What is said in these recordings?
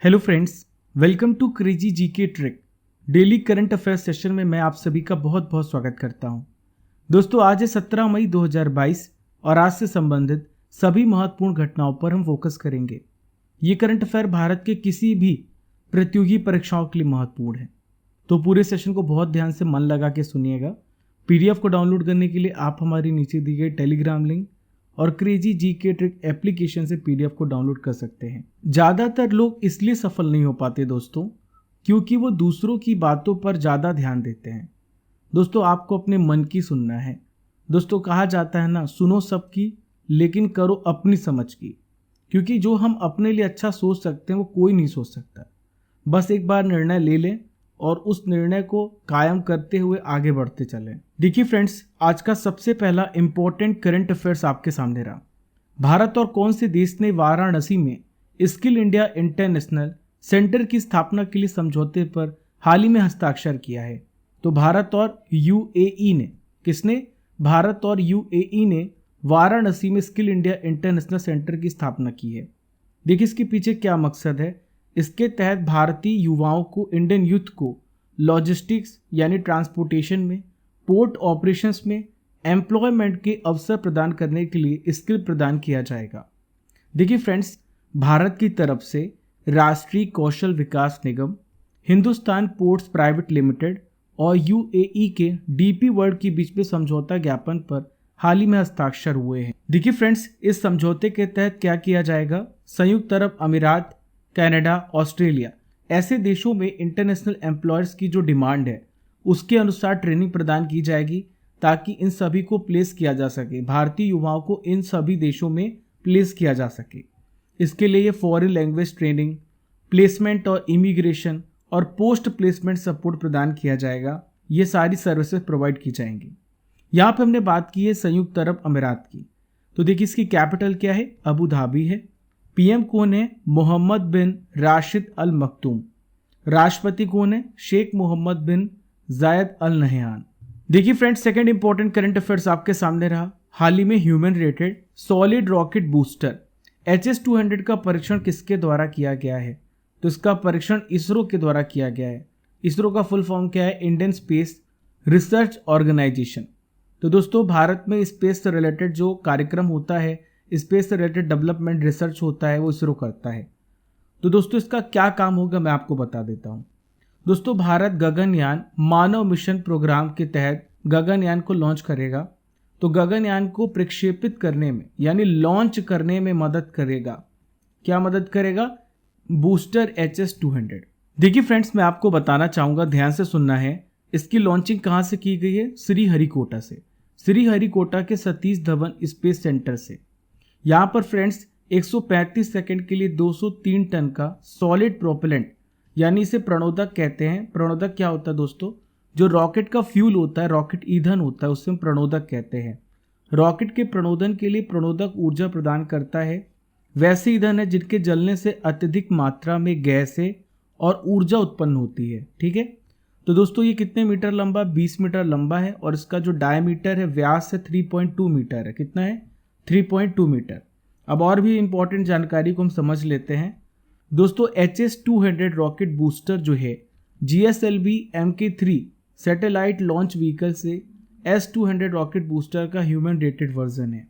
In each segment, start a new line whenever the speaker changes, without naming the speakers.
Hello friends, welcome to crazy GK trick. Daily current affairs session में मैं आप सभी का बहुत बहुत स्वागत करता हूं। दोस्तों, आज है 17 मई 2022 और आज से संबंधित सभी महत्वपूर्ण घटनाओं पर हम फोकस करेंगे। ये करंट अफेयर भारत के किसी भी प्रतियोगी परीक्षाओं के लिए महत्वपूर्ण है, तो पूरे सेशन को बहुत ध्यान से मन लगा के सुनिएगा। पीडीएफ को डाउनलोड करने के लिए आप हमारी नीचे दी गई टेलीग्राम लिंक और क्रेजी जीके ट्रिक एप्लीकेशन से पीडीएफ को डाउनलोड कर सकते हैं। ज़्यादातर लोग इसलिए सफल नहीं हो पाते दोस्तों, क्योंकि वो दूसरों की बातों पर ज़्यादा ध्यान देते हैं। दोस्तों, आपको अपने मन की सुनना है। दोस्तों, कहा जाता है ना, सुनो सबकी लेकिन करो अपनी समझ की। क्योंकि जो हम अपने लिए अच्छा सोच सकते हैं वो कोई नहीं सोच सकता। बस एक बार निर्णय ले लें और उस निर्णय को कायम करते हुए आगे बढ़ते चलें। देखिए फ्रेंड्स, आज का सबसे पहला इंपॉर्टेंट करंट अफेयर्स आपके सामने रहा। भारत और कौन से देश ने वाराणसी में स्किल इंडिया इंटरनेशनल सेंटर की स्थापना के लिए समझौते पर हाल ही में हस्ताक्षर किया है? तो भारत और यूएई ने। किसने? भारत और यूएई ने वाराणसी में स्किल इंडिया इंटरनेशनल सेंटर की स्थापना की है। देखिए इसके पीछे क्या मकसद है। इसके तहत भारतीय युवाओं को, इंडियन यूथ को लॉजिस्टिक्स यानी ट्रांसपोर्टेशन में, पोर्ट ऑपरेशंस में एम्प्लॉयमेंट के अवसर प्रदान करने के लिए स्किल प्रदान किया जाएगा। देखिए फ्रेंड्स, भारत की तरफ से राष्ट्रीय कौशल विकास निगम, हिंदुस्तान पोर्ट्स प्राइवेट लिमिटेड और यूएई के डीपी वर्ल्ड के बीच में समझौता ज्ञापन पर हाल ही में हस्ताक्षर हुए हैं। देखिए फ्रेंड्स, इस समझौते के तहत क्या किया जाएगा? संयुक्त अरब अमीरात, कनाडा, ऑस्ट्रेलिया ऐसे देशों में इंटरनेशनल एम्प्लॉयर्स की जो डिमांड है उसके अनुसार ट्रेनिंग प्रदान की जाएगी, ताकि इन सभी को प्लेस किया जा सके, भारतीय युवाओं को इन सभी देशों में प्लेस किया जा सके। इसके लिए ये फॉरेन लैंग्वेज ट्रेनिंग, प्लेसमेंट और इमिग्रेशन और पोस्ट प्लेसमेंट सपोर्ट प्रदान किया जाएगा। ये सारी सर्विसेज प्रोवाइड की जाएंगी। यहाँ पे हमने बात की है संयुक्त अरब अमीरात की। तो देखिए इसकी कैपिटल क्या है? अबू धाबी है। पीएम कौन है? मोहम्मद बिन राशिद अल मखदूम। राष्ट्रपति कौन है? शेख मोहम्मद बिन जायद अल नहयान। देखिए friends, second important current affairs आपके सामने रहा। हाल ही में human rated solid rocket booster HS-200 का परीक्षण किसके द्वारा किया गया है? तो इसका परीक्षण इसरो के द्वारा किया गया है। इसरो का फुल फॉर्म क्या है? Indian Space Research Organisation. तो दोस्तों, भारत में स्पेस से रिलेटेड जो कार्यक्रम होता है, स्पेस से रिलेटेड डेवलपमेंट रिसर्च होता है, वो इसरो करता है। तो दोस्तों, इसका क्या काम होगा मैं आपको बता देता हूँ। दोस्तों, भारत गगनयान मानव मिशन प्रोग्राम के तहत गगनयान को लॉन्च करेगा। तो गगनयान को प्रक्षेपित करने में यानी लॉन्च करने में मदद करेगा। क्या मदद करेगा? Booster HS-200। देखिए फ्रेंड्स, मैं आपको बताना चाहूँगा, ध्यान से सुनना है। इसकी लॉन्चिंग कहाँ से की गई है? श्रीहरिकोटा से, श्रीहरिकोटा के सतीश धवन स्पेस सेंटर से। यहाँ पर फ्रेंड्स 135 सेकंड के लिए 203 टन का सॉलिड प्रोपेलेंट यानी इसे प्रणोदक कहते हैं। प्रणोदक क्या होता है दोस्तों? जो रॉकेट का फ्यूल होता है, रॉकेट ईंधन होता है, उससे हम प्रणोदक कहते हैं। रॉकेट के प्रणोदन के लिए प्रणोदक ऊर्जा प्रदान करता है। वैसे ईंधन है जिनके जलने से अत्यधिक मात्रा में गैसें और ऊर्जा उत्पन्न होती है। ठीक है। तो दोस्तों, ये कितने मीटर लंबा? 20 मीटर लंबा है और इसका जो डायमीटर है, व्यास है 3.2 मीटर है। कितना है? 3.2 मीटर। अब और भी इंपॉर्टेंट जानकारी को हम समझ लेते हैं। दोस्तों, HS-200 रॉकेट बूस्टर जो है GSLV Mk3 satellite launch vehicle से S-200 रॉकेट बूस्टर का ह्यूमन रेटेड वर्जन है।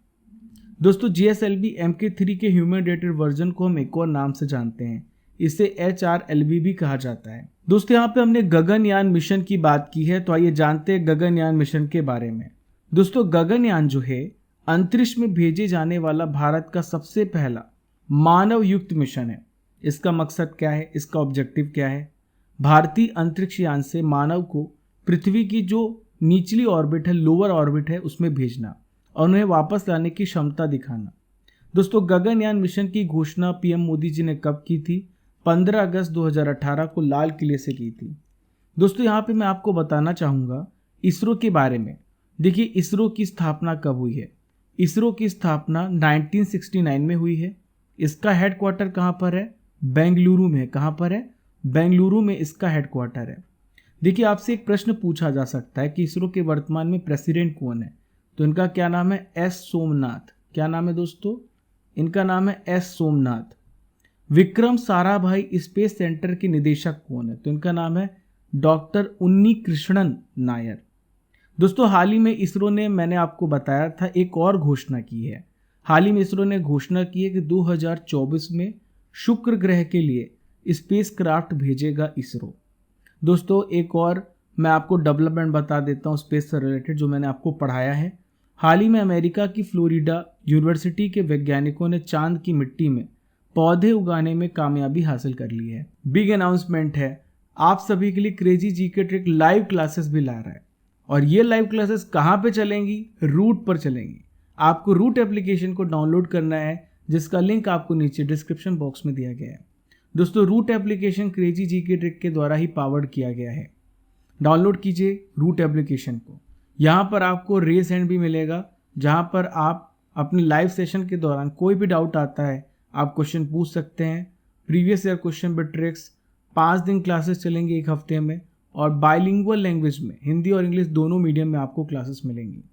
दोस्तों, GSLV Mk3 के ह्यूमन रेटेड वर्जन को हम एक और नाम से जानते हैं, इसे HRLV भी कहा जाता है। दोस्तों, यहाँ पे हमने गगनयान मिशन की बात की है, तो आइए जानते हैं गगनयान मिशन के बारे में। दोस्तों, गगनयान जो है अंतरिक्ष में भेजे जाने वाला भारत का सबसे पहला मानव युक्त मिशन है। इसका मकसद क्या है? इसका ऑब्जेक्टिव क्या है? भारतीय अंतरिक्ष यान से मानव को पृथ्वी की जो निचली ऑर्बिट है, लोअर ऑर्बिट है, उसमें भेजना और उन्हें वापस लाने की क्षमता दिखाना। दोस्तों, गगनयान मिशन की घोषणा पीएम मोदी जी ने कब की थी? 15 अगस्त 2018 को लाल किले से की थी। दोस्तों, यहाँ पे मैं आपको बताना चाहूँगा इसरो के बारे में। देखिए, इसरो की स्थापना कब हुई है? इसरो की स्थापना 1969 में हुई है। इसका हेडक्वार्टर कहाँ पर है? बेंगलुरु में। कहाँ पर है? बेंगलुरु में इसका हेडक्वार्टर है। देखिए, आपसे एक प्रश्न पूछा जा सकता है कि इसरो के वर्तमान में प्रेसिडेंट कौन है? तो इनका क्या नाम है? S सोमनाथ। क्या नाम है दोस्तों? इनका नाम है S Somnath. Vikram Sarabhai space centre के निदेशक कौन है? तो इनका नाम है डॉक्टर उन्नी कृष्णन नायर। दोस्तों हाल ही में इसरो ने, मैंने आपको बताया था, एक और घोषणा की है। हाल ही में इसरो ने घोषणा की है कि 2024 में शुक्र ग्रह के लिए स्पेस क्राफ्ट भेजेगा इसरो। दोस्तों एक और मैं आपको डेवलपमेंट बता देता हूँ स्पेस से रिलेटेड, जो मैंने आपको पढ़ाया है। हाल ही में अमेरिका की फ्लोरिडा यूनिवर्सिटी के वैज्ञानिकों ने चांद की मिट्टी में पौधे उगाने में कामयाबी हासिल कर ली है। बिग अनाउंसमेंट है, आप सभी के लिए crazy GK trick live classes भी ला रहा है। और ये लाइव क्लासेस कहाँ पे चलेंगी? रूट पर चलेंगी। आपको रूट एप्लीकेशन को डाउनलोड करना है, जिसका लिंक आपको नीचे डिस्क्रिप्शन बॉक्स में दिया गया है। दोस्तों route application crazy GK trick के द्वारा ही पावर्ड किया गया है। डाउनलोड कीजिए रूट एप्लीकेशन को। यहाँ पर आपको रेज हैंड भी मिलेगा, जहाँ पर आप अपने लाइव सेशन के दौरान कोई भी डाउट आता है आप क्वेश्चन पूछ सकते हैं। Previous year question with tricks 5 दिन क्लासेस चलेंगी एक हफ्ते में, और बाइलिंगुअल लैंग्वेज में हिंदी और इंग्लिश दोनों मीडियम में आपको क्लासेस मिलेंगी।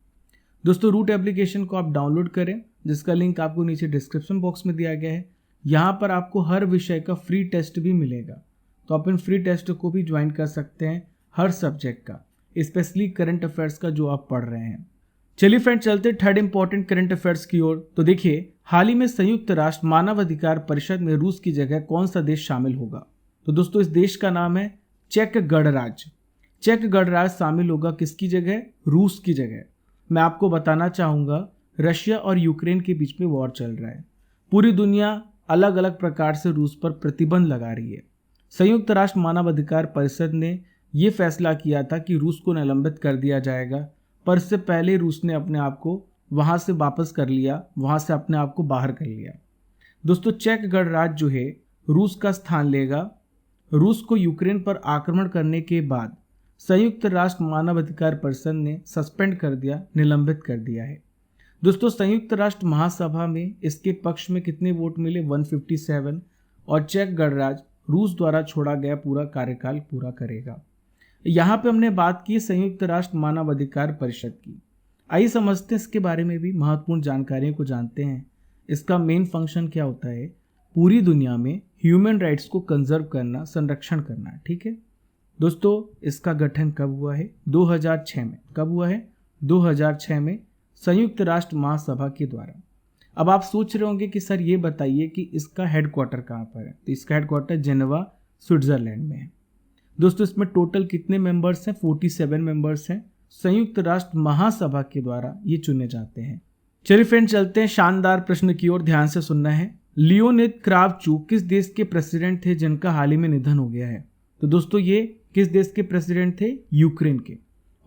दोस्तों रूट एप्लीकेशन को आप डाउनलोड करें, जिसका लिंक आपको नीचे डिस्क्रिप्शन बॉक्स में दिया गया है। यहाँ पर आपको हर विषय का फ्री टेस्ट भी मिलेगा, तो आप इन फ्री टेस्ट को भी ज्वाइन कर सकते हैं, हर सब्जेक्ट का, स्पेशली करंट अफेयर्स का जो आप पढ़ रहे हैं। चलिए फ्रेंड चलते थर्ड इंपॉर्टेंट करंट अफेयर्स की ओर। तो देखिए हाल ही में संयुक्त राष्ट्र मानवाधिकार परिषद में रूस की जगह कौन सा देश शामिल होगा? तो दोस्तों इस देश का नाम है चेक गणराज्य। चेक गणराज्य शामिल होगा किसकी जगह? रूस की जगह। मैं आपको बताना चाहूँगा रशिया और यूक्रेन के बीच में वॉर चल रहा है। पूरी दुनिया अलग अलग प्रकार से रूस पर प्रतिबंध लगा रही है। संयुक्त राष्ट्र मानवाधिकार परिषद ने ये फैसला किया था कि रूस को निलंबित कर दिया जाएगा, पर इससे पहले रूस ने अपने आप को वहाँ से वापस कर लिया, वहाँ से अपने आप को बाहर कर लिया। दोस्तों चेक गणराज्य जो है रूस का स्थान लेगा। रूस को यूक्रेन पर आक्रमण करने के बाद संयुक्त राष्ट्र मानवाधिकार परिषद ने सस्पेंड कर दिया, निलंबित कर दिया है। दोस्तों संयुक्त राष्ट्र महासभा में इसके पक्ष में कितने वोट मिले? 157। और चेक गणराज्य रूस द्वारा छोड़ा गया पूरा कार्यकाल पूरा करेगा। यहाँ पे हमने बात की संयुक्त राष्ट्र मानवाधिकार परिषद की। आइए समझते हैं इसके बारे में भी महत्वपूर्ण जानकारियों को जानते हैं। इसका मेन फंक्शन क्या होता है? पूरी दुनिया में ह्यूमन राइट्स को कंजर्व करना, संरक्षण करना। ठीक है दोस्तों, इसका गठन कब हुआ है? 2006 में। कब हुआ है? 2006 में संयुक्त राष्ट्र महासभा के द्वारा। अब आप सोच रहे होंगे कि सर ये बताइए कि इसका हेडक्वार्टर कहाँ पर है? तो इसका हेडक्वार्टर जेनेवा स्विट्जरलैंड में है। दोस्तों इसमें टोटल कितने मेंबर्स हैं? 47 मेंबर्स हैं। संयुक्त राष्ट्र महासभा के द्वारा ये चुने जाते हैं। चलिए फ्रेंड चलते हैं शानदार प्रश्न की ओर, ध्यान से सुनना है। लियोनिद क्रावचुक किस देश के प्रेसिडेंट थे जिनका हाल ही में निधन हो गया है? तो दोस्तों ये किस देश के प्रेसिडेंट थे? यूक्रेन के।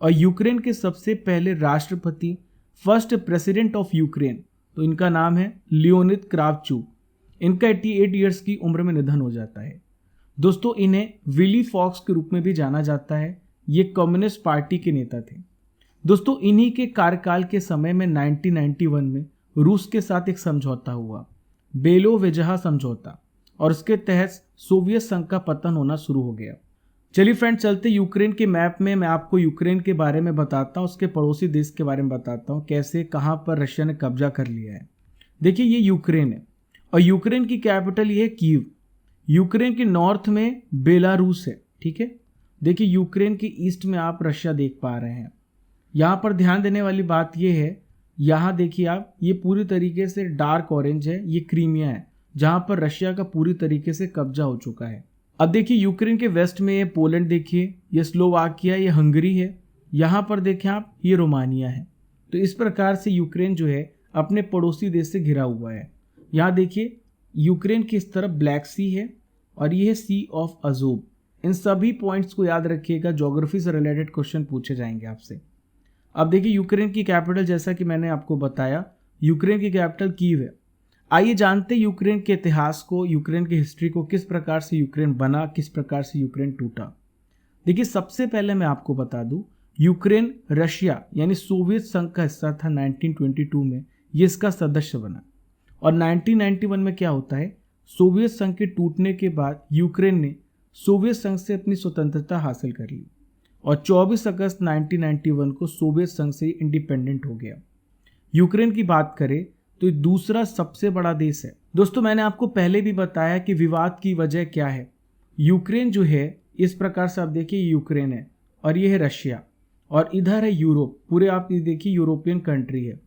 और यूक्रेन के सबसे पहले राष्ट्रपति, फर्स्ट प्रेसिडेंट ऑफ यूक्रेन, तो इनका नाम है लियोनिद क्रावचुक। इनका 88 ईयर्स की उम्र में निधन हो जाता है। दोस्तों इन्हें विली फॉक्स के रूप में भी जाना जाता है। ये कम्युनिस्ट पार्टी के नेता थे। दोस्तों इन्हीं के कार्यकाल के समय में 1991 में रूस के साथ एक समझौता हुआ, बेलोवेजहा समझौता, और उसके तहत सोवियत संघ का पतन होना शुरू हो गया। चलिए फ्रेंड चलते यूक्रेन के मैप में। मैं आपको यूक्रेन के बारे में बताता हूँ, उसके पड़ोसी देश के बारे में बताता हूँ, कैसे कहाँ पर रशिया ने कब्जा कर लिया है। देखिए ये यूक्रेन है और यूक्रेन की कैपिटल ये है कीव। यूक्रेन के नॉर्थ में बेलारूस है। ठीक है, देखिए यूक्रेन के ईस्ट में आप रशिया देख पा रहे हैं। यहाँ पर ध्यान देने वाली बात ये है, यहाँ देखिए आप, ये पूरी तरीके से डार्क ऑरेंज है, ये क्रीमिया है, जहाँ पर रशिया का पूरी तरीके से कब्जा हो चुका है। अब देखिए यूक्रेन के वेस्ट में ये पोलैंड देखिए, ये स्लोवाकिया, ये हंगरी है। यहाँ पर देखें आप, ये रोमानिया है। तो इस प्रकार से यूक्रेन जो है अपने पड़ोसी देश से घिरा हुआ है। यहाँ देखिए यूक्रेन की इस तरफ ब्लैक सी है और ये है सी ऑफ अजोब। इन सभी पॉइंट्स को याद रखिएगा, ज्योग्राफी से रिलेटेड क्वेश्चन पूछे जाएंगे आपसे। अब देखिए यूक्रेन की कैपिटल, जैसा कि मैंने आपको बताया, यूक्रेन की कैपिटल कीव है। आइए जानते हैं यूक्रेन के इतिहास को, यूक्रेन की हिस्ट्री को, किस प्रकार से यूक्रेन बना, किस प्रकार से यूक्रेन टूटा। देखिए सबसे पहले मैं आपको बता दूं, यूक्रेन रशिया यानी सोवियत संघ का हिस्सा था 1922 में, ये इसका सदस्य बना। और 1991 में क्या होता है, सोवियत संघ के टूटने के बाद यूक्रेन ने सोवियत संघ से अपनी स्वतंत्रता हासिल कर ली और 24 अगस्त 1991 को सोवियत संघ से इंडिपेंडेंट हो गया। यूक्रेन की बात करें तो ये दूसरा सबसे बड़ा देश है। दोस्तों मैंने आपको पहले भी बताया कि विवाद की वजह क्या है। यूक्रेन जो है, इस प्रकार से आप देखिए यूक्रेन है और ये है रशिया और इधर है यूरोप, पूरे आप ये देखिए यूरोपियन कंट्री है।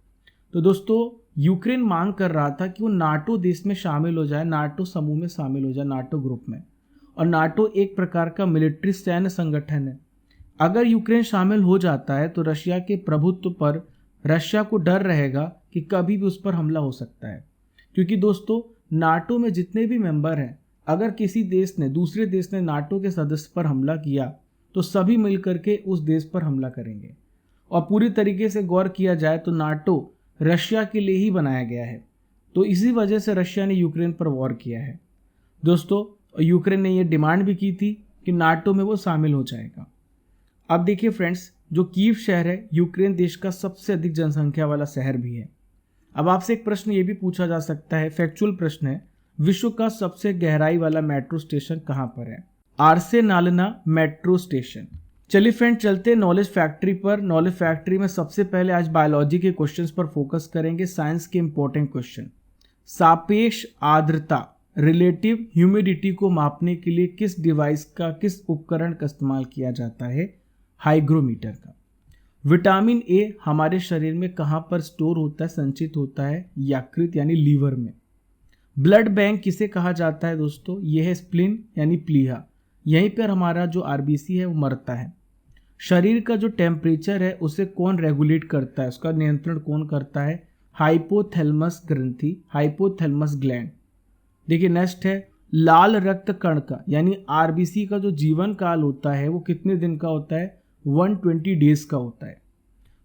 तो दोस्तों यूक्रेन मांग कर रहा था कि वो नाटो देश में शामिल हो जाए, नाटो समूह में शामिल हो जाए, नाटो ग्रुप में। और नाटो एक प्रकार का मिलिट्री सैन्य संगठन है। अगर यूक्रेन शामिल हो जाता है तो रशिया के प्रभुत्व पर रशिया को डर रहेगा कि कभी भी उस पर हमला हो सकता है। क्योंकि दोस्तों नाटो में जितने भी मेंबर हैं, अगर किसी देश ने, दूसरे देश ने नाटो के सदस्य पर हमला किया तो सभी मिलकर के उस देश पर हमला करेंगे। और पूरी तरीके से गौर किया जाए तो नाटो रशिया के लिए ही बनाया गया है। तो इसी वजह से रशिया ने यूक्रेन पर वॉर किया है। दोस्तों यूक्रेन ने ये डिमांड भी की थी कि नाटो में वो शामिल हो जाएगा। अब देखिए फ्रेंड्स, जो कीव शहर है यूक्रेन देश का सबसे अधिक जनसंख्या वाला शहर भी है। अब आपसे एक प्रश्न ये भी पूछा जा सकता है, फैक्चुअल प्रश्न है, विश्व का सबसे गहराई वाला मेट्रो स्टेशन कहाँ पर है? आर्सेनालना मेट्रो स्टेशन। चलिए फ्रेंड चलते हैं नॉलेज फैक्ट्री पर। नॉलेज फैक्ट्री में सबसे पहले आज बायोलॉजी के क्वेश्चंस पर फोकस करेंगे, साइंस के इंपॉर्टेंट क्वेश्चन। सापेक्ष आर्द्रता, रिलेटिव ह्यूमिडिटी को मापने के लिए किस डिवाइस का, किस उपकरण का इस्तेमाल किया जाता है? हाइग्रोमीटर का। विटामिन ए हमारे शरीर में कहाँ पर स्टोर होता है, संचित होता है? यकृत यानी लीवर में। ब्लड बैंक किसे कहा जाता है दोस्तों? यह है स्प्लीन यानी प्लीहा। यहीं पर हमारा जो आरबीसी है वो मरता है। शरीर का जो टेम्परेचर है उसे कौन रेगुलेट करता है, उसका नियंत्रण कौन करता है? हाइपोथैलेमस ग्रंथि, हाइपोथैलेमस ग्लैंड। देखिए नेक्स्ट है लाल रक्त कण का, यानी आरबीसी का जो जीवन काल होता है वो कितने दिन का होता है? 120 डेज का होता है।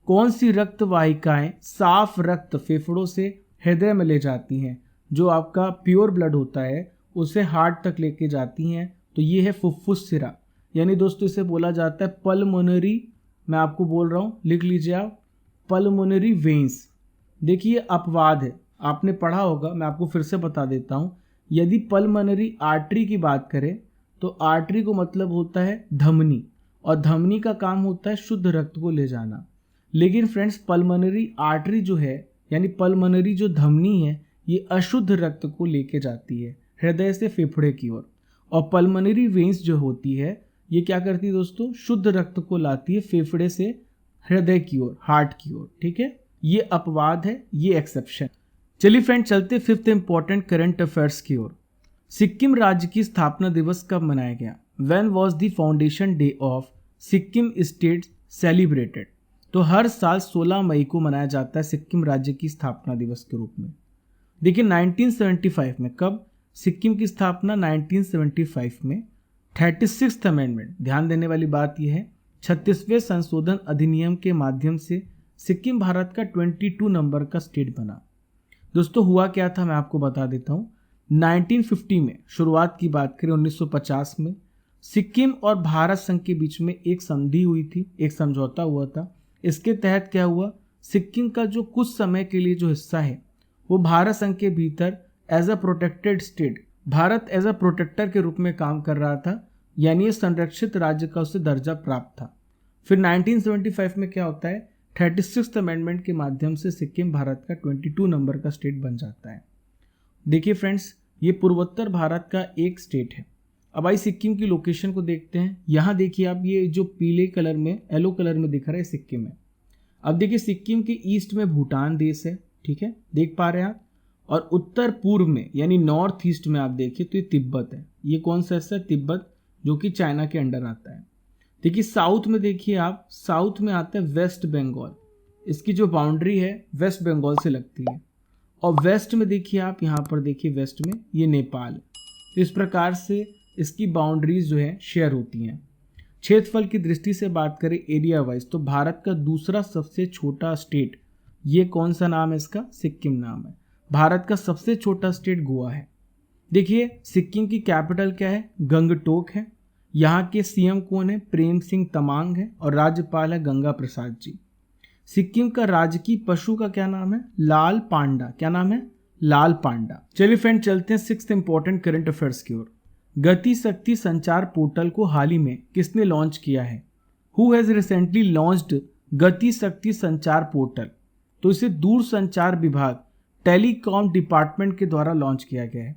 कौन सी रक्त वाहिकाएं साफ रक्त फेफड़ों से हृदय में ले जाती हैं? जो आपका प्योर ब्लड होता है उसे हार्ट तक लेके जाती हैं। तो ये है फुफ्फुस सिरा, यानी दोस्तों इसे बोला जाता है पल्मोनरी, मैं आपको बोल रहा हूँ लिख लीजिए आप, पल्मोनरी वेन्स। देखिए अपवाद है, आपने पढ़ा होगा, मैं आपको फिर से बता देता हूँ। यदि पल्मोनरी आर्टरी की बात करें तो आर्टरी को मतलब होता है धमनी, और धमनी का काम होता है शुद्ध रक्त को ले जाना। लेकिन फ्रेंड्स पल्मोनरी आर्टरी जो है, यानी पल्मोनरी जो धमनी है, ये अशुद्ध रक्त को लेके जाती है हृदय से फेफड़े की ओर। और पल्मोनरी वेन्स जो होती है ये क्या करती है दोस्तों? शुद्ध रक्त को लाती है फेफड़े से हृदय की ओर, हार्ट की ओर। ठीक है, ये अपवाद है, ये एक्सेप्शन। चलिए फ्रेंड चलते फिफ्थ इंपॉर्टेंट करंट अफेयर्स की ओर। सिक्किम राज्य की स्थापना दिवस कब मनाया गया? When was the foundation day of Sikkim state celebrated? तो हर साल 16 मई को मनाया जाता है सिक्किम राज्य की स्थापना दिवस के रूप में। देखिए 1975 में, कब सिक्किम की स्थापना? 1975 में 36th अमेंडमेंट, ध्यान देने वाली बात यह है 36वें संशोधन अधिनियम के माध्यम से सिक्किम भारत का 22 नंबर का स्टेट बना। दोस्तों हुआ क्या था मैं आपको बता देता हूँ। 1950 में शुरुआत की बात करें, 1950 में सिक्किम और भारत संघ के बीच में एक संधि हुई थी, एक समझौता हुआ था। इसके तहत क्या हुआ, सिक्किम का जो कुछ समय के लिए जो हिस्सा है वो भारत संघ के भीतर as a protected state, Bharat as a protector के रूप में काम कर रहा था, यानी संरक्षित राज्य का उसे दर्जा प्राप्त था। फिर 1975 में क्या होता है, 36th अमेंडमेंट के माध्यम से सिक्किम भारत का 22 नंबर का स्टेट बन जाता है। देखिए फ्रेंड्स, ये पूर्वोत्तर भारत का एक स्टेट है। अब आई सिक्किम की लोकेशन को देखते हैं। यहाँ देखिए आप, ये जो पीले कलर में, येलो कलर में दिख रहा है सिक्किम है। अब देखिए सिक्किम के ईस्ट में भूटान देश है, ठीक है, देख पा रहे हैं आप। और उत्तर पूर्व में यानी नॉर्थ ईस्ट में आप देखिए तो ये तिब्बत है। ये कौन सा हिस्सा है? तिब्बत, जो कि चाइना के अंडर आता है। देखिए साउथ में देखिए आप, साउथ में आता है वेस्ट बंगाल। इसकी जो बाउंड्री है वेस्ट बंगाल से लगती है। और वेस्ट में देखिए आप, यहाँ पर देखिए वेस्ट में ये नेपाल है। तो इस प्रकार से इसकी बाउंड्रीज जो है शेयर होती हैं। क्षेत्रफल की दृष्टि से बात करें एरिया वाइज, तो भारत का दूसरा सबसे छोटा स्टेट, ये कौन सा नाम है इसका? सिक्किम नाम है। भारत का सबसे छोटा स्टेट गोवा है। देखिए सिक्किम की कैपिटल क्या है? गंगटोक है। यहाँ के सीएम कौन है? प्रेम सिंह तमांग है। और राज्यपाल है गंगा प्रसाद जी। सिक्किम का राजकीय पशु का क्या नाम है? लाल पांडा। क्या नाम है? लाल पांडा। चलिए फ्रेंड चलते हैं सिक्स्थ इंपॉर्टेंट करंट अफेयर्स की ओर। गति शक्ति संचार पोर्टल को हाल ही में किसने लॉन्च किया है? हु हैज रिसेंटली लॉन्च्ड गति शक्ति संचार पोर्टल? तो इसे दूरसंचार विभाग टेलीकॉम डिपार्टमेंट के द्वारा लॉन्च किया गया है।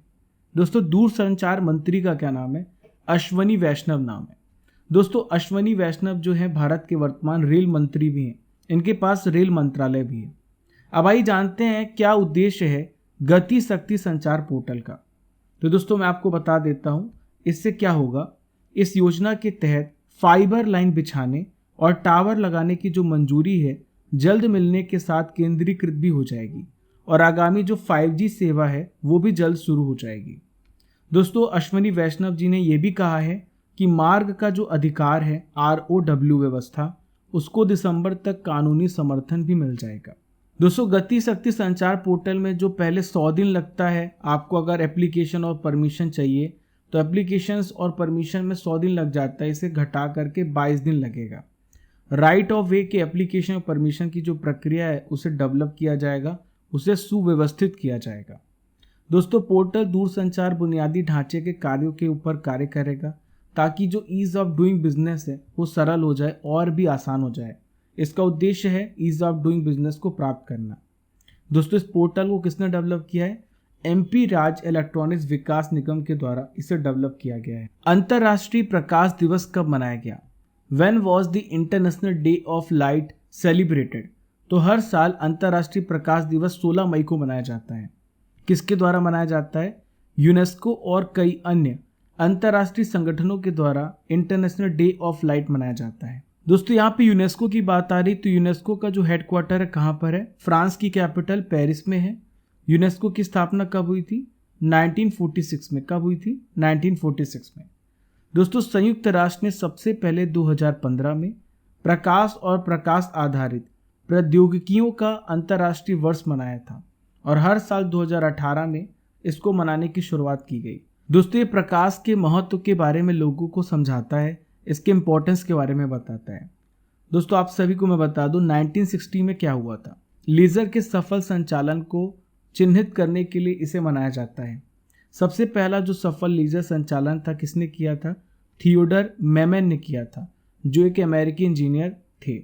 दोस्तों दूरसंचार मंत्री का क्या नाम है? अश्वनी वैष्णव नाम है। दोस्तों अश्वनी वैष्णव जो है भारत के वर्तमान रेल मंत्री भी हैं, इनके पास रेल मंत्रालय भी है। अब आइए जानते हैं क्या उद्देश्य है गति शक्ति संचार पोर्टल का। तो दोस्तों मैं आपको बता देता हूं इससे क्या होगा। इस योजना के तहत फाइबर लाइन बिछाने और टावर लगाने की जो मंजूरी है जल्द मिलने के साथ केंद्रीकृत भी हो जाएगी और आगामी जो 5G सेवा है वो भी जल्द शुरू हो जाएगी। दोस्तों अश्वनी वैष्णव जी ने यह भी कहा है कि मार्ग का जो अधिकार है ROW व्यवस्था, उसको दिसंबर तक कानूनी समर्थन भी मिल जाएगा। दोस्तों गति शक्ति संचार पोर्टल में जो पहले 100 दिन लगता है आपको अगर एप्लीकेशन और परमिशन चाहिए, तो एप्लीकेशंस और परमिशन में 100 दिन लग जाता है, इसे घटा करके 22 दिन लगेगा। राइट ऑफ वे के एप्लीकेशन और परमिशन की जो प्रक्रिया है उसे डेवलप किया जाएगा, उसे सुव्यवस्थित किया जाएगा। दोस्तों पोर्टल दूरसंचार बुनियादी ढांचे के कार्यों के ऊपर कार्य करेगा ताकि जो ईज ऑफ डूइंग बिजनेस है वो सरल हो जाए और भी आसान हो जाए। इसका उद्देश्य है ईज ऑफ डूइंग बिजनेस को प्राप्त करना। दोस्तों इस पोर्टल को किसने डेवलप किया है? MP राज्य इलेक्ट्रॉनिक्स विकास निगम के द्वारा इसे डेवलप किया गया है। अंतर्राष्ट्रीय प्रकाश दिवस कब मनाया गया? When was the International Day of Light celebrated? तो हर साल अंतर्राष्ट्रीय प्रकाश दिवस 16 मई को मनाया जाता है। किसके द्वारा मनाया जाता है? यूनेस्को और कई अन्य अंतर्राष्ट्रीय संगठनों के द्वारा इंटरनेशनल डे ऑफ लाइट मनाया जाता है। दोस्तों यहाँ पे यूनेस्को की बात आ रही, तो यूनेस्को का जो हेडक्वार्टर है कहाँ पर है? फ्रांस की कैपिटल पेरिस में है। यूनेस्को की स्थापना कब हुई थी? 1946 में। कब हुई थी? 1946 में। दोस्तों संयुक्त राष्ट्र ने सबसे पहले 2015 में प्रकाश और प्रकाश आधारित प्रौद्योगिकियों का अंतर्राष्ट्रीय वर्ष मनाया था और हर साल 2018 में इसको मनाने की शुरुआत की गई। दोस्तों ये प्रकाश के महत्व के बारे में लोगों को समझाता है, इसके इम्पोर्टेंस के बारे में बताता है। दोस्तों आप सभी को मैं बता दूं 1960 में क्या हुआ था। लेजर के सफल संचालन को चिन्हित करने के लिए इसे मनाया जाता है। सबसे पहला जो सफल लेजर संचालन था किसने किया था? थियोडर मेमन ने किया था, जो एक अमेरिकी इंजीनियर थे।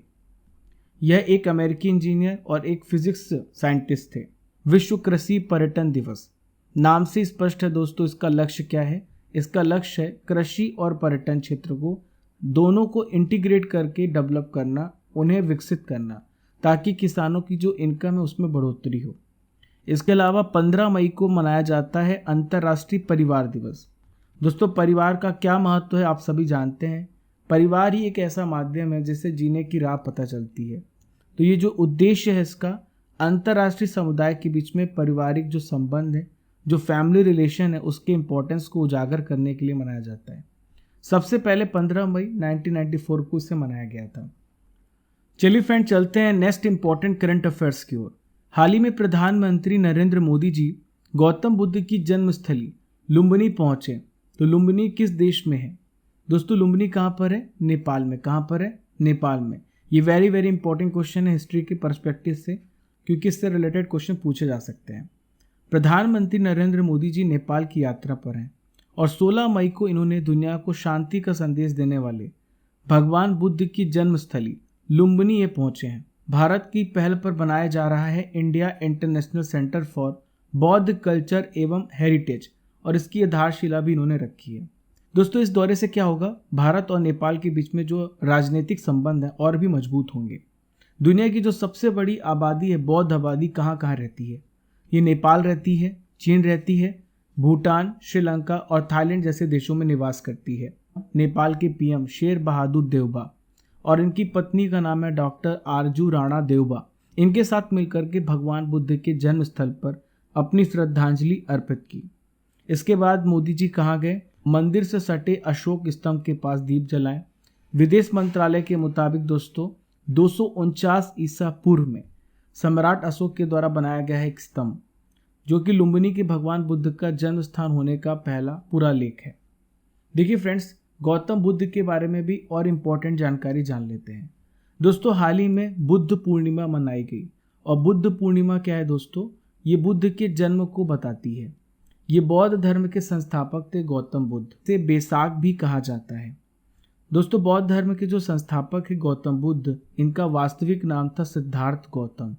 यह एक अमेरिकी इंजीनियर और एक फिजिक्स साइंटिस्ट थे। विश्व कृषि पर्यटन दिवस नाम से स्पष्ट है दोस्तों इसका लक्ष्य क्या है? इसका लक्ष्य है कृषि और पर्यटन क्षेत्र को दोनों को इंटीग्रेट करके डेवलप करना, उन्हें विकसित करना, ताकि किसानों की जो इनकम है उसमें बढ़ोतरी हो। इसके अलावा 15 मई को मनाया जाता है अंतर्राष्ट्रीय परिवार दिवस। दोस्तों परिवार का क्या महत्व है आप सभी जानते हैं। परिवार ही एक ऐसा माध्यम है जिससे जीने की राह पता चलती है। तो ये जो उद्देश्य है इसका, अंतर्राष्ट्रीय समुदाय के बीच में पारिवारिक जो संबंध है, जो फैमिली रिलेशन है, उसके इम्पोर्टेंस को उजागर करने के लिए मनाया जाता है। सबसे पहले 15 मई 1994 को इसे मनाया गया था। चलिए फ्रेंड चलते हैं नेक्स्ट इंपॉर्टेंट करंट अफेयर्स की ओर। हाल ही में प्रधानमंत्री नरेंद्र मोदी जी गौतम बुद्ध की जन्मस्थली लुम्बिनी पहुंचे। तो लुम्बिनी किस देश में है? दोस्तों लुम्बिनी कहाँ पर है? नेपाल में। कहाँ पर है? नेपाल में। ये वेरी वेरी इंपॉर्टेंट क्वेश्चन है हिस्ट्री के पर्सपेक्टिव से, क्योंकि इससे रिलेटेड क्वेश्चन पूछे जा सकते हैं। प्रधानमंत्री नरेंद्र मोदी जी नेपाल की यात्रा पर हैं और 16 मई को इन्होंने दुनिया को शांति का संदेश देने वाले भगवान बुद्ध की जन्मस्थली लुम्बिनी ये पहुंचे हैं। भारत की पहल पर बनाया जा रहा है इंडिया इंटरनेशनल सेंटर फॉर बौद्ध कल्चर एवं हेरिटेज, और इसकी आधारशिला भी इन्होंने रखी है। दोस्तों इस दौरे से क्या होगा? भारत और नेपाल के बीच में जो राजनीतिक संबंध है और भी मजबूत होंगे। दुनिया की जो सबसे बड़ी आबादी है, बौद्ध आबादी, कहाँ कहाँ रहती है? ये नेपाल रहती है, चीन रहती है, भूटान, श्रीलंका और थाईलैंड जैसे देशों में निवास करती है। नेपाल के PM शेर बहादुर देउबा और इनकी पत्नी का नाम है डॉक्टर आरजू राणा देउबा, इनके साथ मिलकर के भगवान बुद्ध के जन्म स्थल पर अपनी श्रद्धांजलि अर्पित की। इसके बाद मोदी जी कहाँ गए? मंदिर से सटे अशोक स्तंभ के पास दीप जलाएं। विदेश मंत्रालय के मुताबिक दोस्तों 249 ईसा पूर्व में सम्राट अशोक के द्वारा बनाया गया है एक स्तंभ, जो कि लुम्बिनी के भगवान बुद्ध का जन्म स्थान होने का पहला पूरा लेख है। देखिए फ्रेंड्स, गौतम बुद्ध के बारे में भी और इम्पोर्टेंट जानकारी जान लेते हैं। दोस्तों हाल ही में बुद्ध पूर्णिमा मनाई गई, और बुद्ध पूर्णिमा क्या है दोस्तों? ये बुद्ध के जन्म को बताती है। ये बौद्ध धर्म के संस्थापक थे गौतम बुद्ध, से बैसाख भी कहा जाता है। दोस्तों बौद्ध धर्म के जो संस्थापक है गौतम बुद्ध, इनका वास्तविक नाम था सिद्धार्थ गौतम।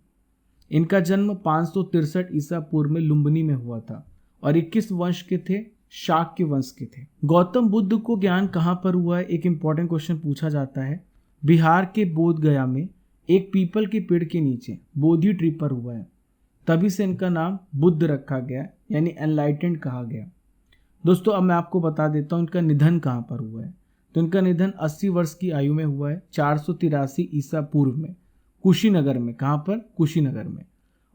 इनका जन्म 563 ईसा पूर्व में लुम्बिनी में हुआ था और 21 वंश के थे, शाक्य वंश के थे। गौतम बुद्ध को ज्ञान कहाँ पर हुआ है, एक इंपॉर्टेंट क्वेश्चन पूछा जाता है। बिहार के बोध गया में एक पीपल के पेड़ के नीचे बोधि ट्री पर हुआ है, तभी से इनका नाम बुद्ध रखा गया, यानी एनलाइटेंड कहा गया। दोस्तों अब मैं आपको बता देता हूँ इनका निधन कहाँ पर हुआ है। तो इनका निधन 80 वर्ष की आयु में हुआ है, 483 ईसा पूर्व में, कुशीनगर में। कहाँ पर? कुशीनगर में।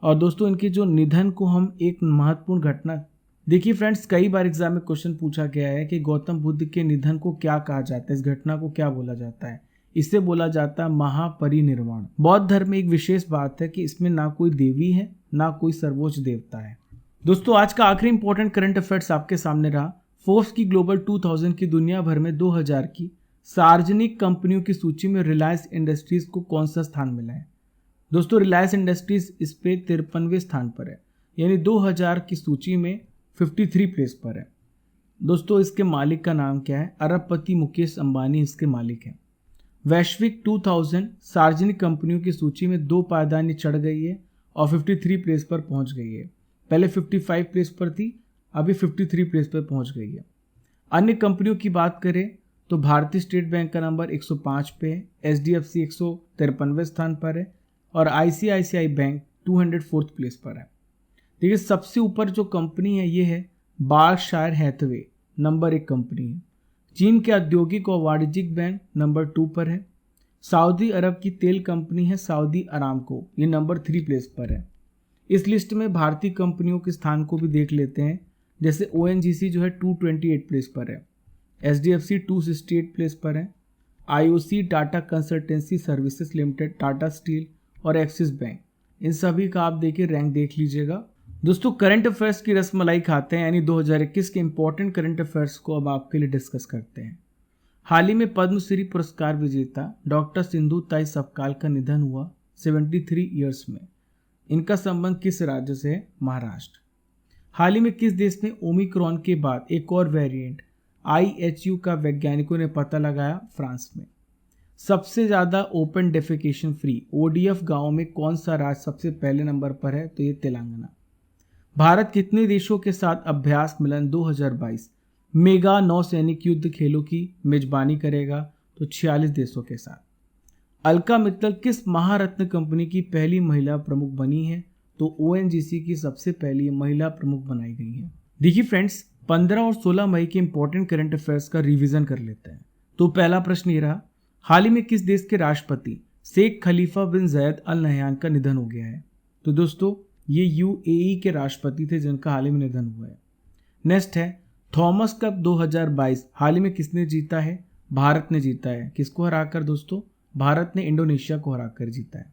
और दोस्तों इनके जो निधन को हम एक महत्वपूर्ण घटना, देखिए फ्रेंड्स, कई बार एग्जाम में क्वेश्चन पूछा गया है कि गौतम बुद्ध के निधन को क्या कहा जाता है, इस घटना को क्या बोला जाता है। इसे बोला जाता है महापरिनिर्वाण। बौद्ध धर्म में एक विशेष बात है कि इसमें ना कोई देवी है ना कोई सर्वोच्च देवता है। दोस्तों आज का आखिरी इंपॉर्टेंट करंट अफेयर्स आपके सामने रहा। फोर्ब्स की ग्लोबल 2000 की दुनिया भर में 2000 की सार्वजनिक कंपनियों की सूची में रिलायंस इंडस्ट्रीज को कौन सा स्थान मिला है? दोस्तों रिलायंस इंडस्ट्रीज इस पे 53वें स्थान पर है, यानी 2000 की सूची में 53 प्लेस पर है। दोस्तों इसके मालिक का नाम क्या है? अरबपति मुकेश अंबानी इसके मालिक हैं। वैश्विक 2000 सार्वजनिक कंपनियों की सूची में 2 पायदानी चढ़ गई है और 53 प्लेस पर पहुंच गई है। पहले 55 प्लेस पर थी, अभी 53 प्लेस पर पहुंच गई है। अन्य कंपनियों की बात करें तो भारतीय स्टेट बैंक का नंबर 105 पे है, HDFC 153वें स्थान पर है और ICICI बैंक 204 प्लेस पर है। देखिए सबसे ऊपर जो कंपनी है ये है बार्कशायर हैथवे, नंबर 1 कंपनी है। चीन के औद्योगिक और वाणिज्यिक बैंक नंबर 2 पर है। सऊदी अरब की तेल कंपनी है सऊदी अरामको, ये नंबर 3 प्लेस पर है। इस लिस्ट में भारतीय कंपनियों के स्थान को भी देख लेते हैं, जैसे ONGC जो है 228 प्लेस पर है, HDFC 268 प्लेस पर है, IOC Tata consultancy services limited, Tata steel और एक्सिस बैंक, इन सभी का आप देखिए रैंक देख लीजिएगा। दोस्तों करंट अफेयर्स की रसमलाई खाते हैं, यानी 2021 के इंपॉर्टेंट करंट अफेयर्स को अब आपके लिए डिस्कस करते हैं। हाल ही में पद्मश्री पुरस्कार विजेता डॉक्टर सिंधु ताई सपकाल का निधन हुआ 73 ईयर्स में। इनका संबंध किस राज्य से है? महाराष्ट्र। हाल ही में किस देश में ओमिक्रॉन के बाद एक और वेरिएंट IHU का वैज्ञानिकों ने पता लगाया? फ्रांस में। सबसे ज़्यादा ओपन डेफिकेशन फ्री ODF गाँव में कौन सा राज्य सबसे पहले नंबर पर है? तो ये तेलंगाना। भारत कितने देशों के साथ अभ्यास मिलन 2022 मेगा नौसैनिक युद्ध खेलों की मेजबानी करेगा? तो 46 देशों के साथ। अलका मित्तल किस महारत्न कंपनी की पहली महिला प्रमुख बनी है? तो ONGC की सबसे पहली महिला प्रमुख बनाई गई है। देखिए फ्रेंड्स 15 और 16 मई के इंपॉर्टेंट करंट अफेयर्स का रिवीजन कर लेते हैं। तो पहला प्रश्न ये रहा, हाल ही में किस देश के राष्ट्रपति शेख खलीफा बिन जैद अल नहयान का निधन हो गया है? तो दोस्तों ये UAE के राष्ट्रपति थे जिनका हाल ही में निधन हुआ है। नेक्स्ट है थॉमस कप 2022 हाल ही में किसने जीता है? भारत ने जीता है। किसको हराकर दोस्तों? भारत ने इंडोनेशिया को हराकर जीता है।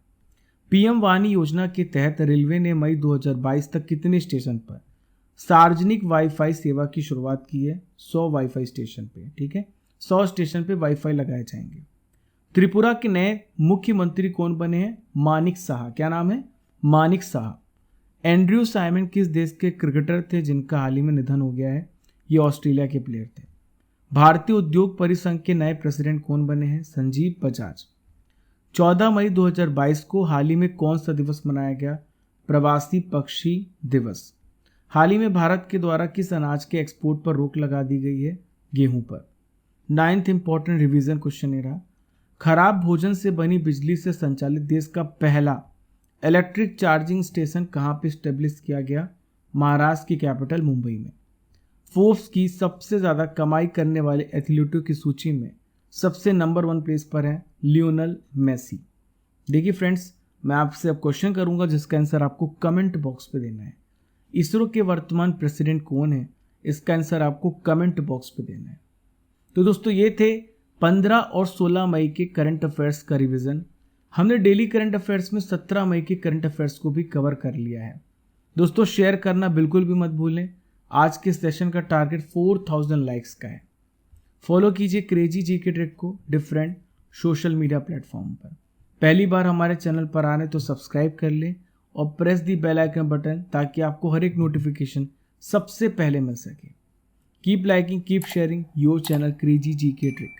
PM वाणी योजना के तहत रेलवे ने मई 2022 तक कितने स्टेशन पर सार्वजनिक वाईफाई सेवा की शुरुआत की है? 100 वाईफाई स्टेशन पे। ठीक है, 100 स्टेशन पे वाईफाई लगाए जाएंगे। त्रिपुरा के नए मुख्यमंत्री कौन बने हैं? मानिक साहा। क्या नाम है? मानिक साहा। एंड्रयू साइमन किस देश के क्रिकेटर थे जिनका हाल ही में निधन हो गया है? ये ऑस्ट्रेलिया के प्लेयर थे। भारतीय उद्योग परिसंघ के नए प्रेसिडेंट कौन बने हैं? संजीव बजाज। 14 मई 2022 को हाल ही में कौन सा दिवस मनाया गया? प्रवासी पक्षी दिवस। हाल ही में भारत के द्वारा किस अनाज के एक्सपोर्ट पर रोक लगा दी गई है? गेहूं पर। 9th इंपॉर्टेंट रिवीजन क्वेश्चन ये रहा, खराब भोजन से बनी बिजली से संचालित देश का पहला इलेक्ट्रिक चार्जिंग स्टेशन कहाँ पे स्टेब्लिश किया गया? महाराष्ट्र की कैपिटल मुंबई में। फोर्ब्स की सबसे ज़्यादा कमाई करने वाले एथलीटों की सूची में सबसे नंबर 1 प्लेस पर है लियोनेल मेसी। देखिए फ्रेंड्स मैं आपसे अब क्वेश्चन करूंगा जिसका आंसर आपको कमेंट बॉक्स पे देना है। इसरो के वर्तमान प्रेसिडेंट कौन है? इसका आंसर आपको कमेंट बॉक्स पे देना है। तो दोस्तों ये थे 15 और 16 मई के करंट अफेयर्स का रिवीजन। हमने डेली करंट अफेयर्स में 17 मई के करंट अफेयर्स को भी कवर कर लिया है। दोस्तों शेयर करना बिल्कुल भी मत भूलें। आज के सेशन का टारगेट 4000 लाइक्स का है। फॉलो कीजिए क्रेजी जीके ट्रिक को डिफरेंट सोशल मीडिया प्लेटफॉर्म पर। पहली बार हमारे चैनल पर आने तो सब्सक्राइब कर लें और press the bell icon button ताकि आपको हर एक नोटिफिकेशन सबसे पहले मिल सके। Keep liking, keep sharing your channel crazy GK trick.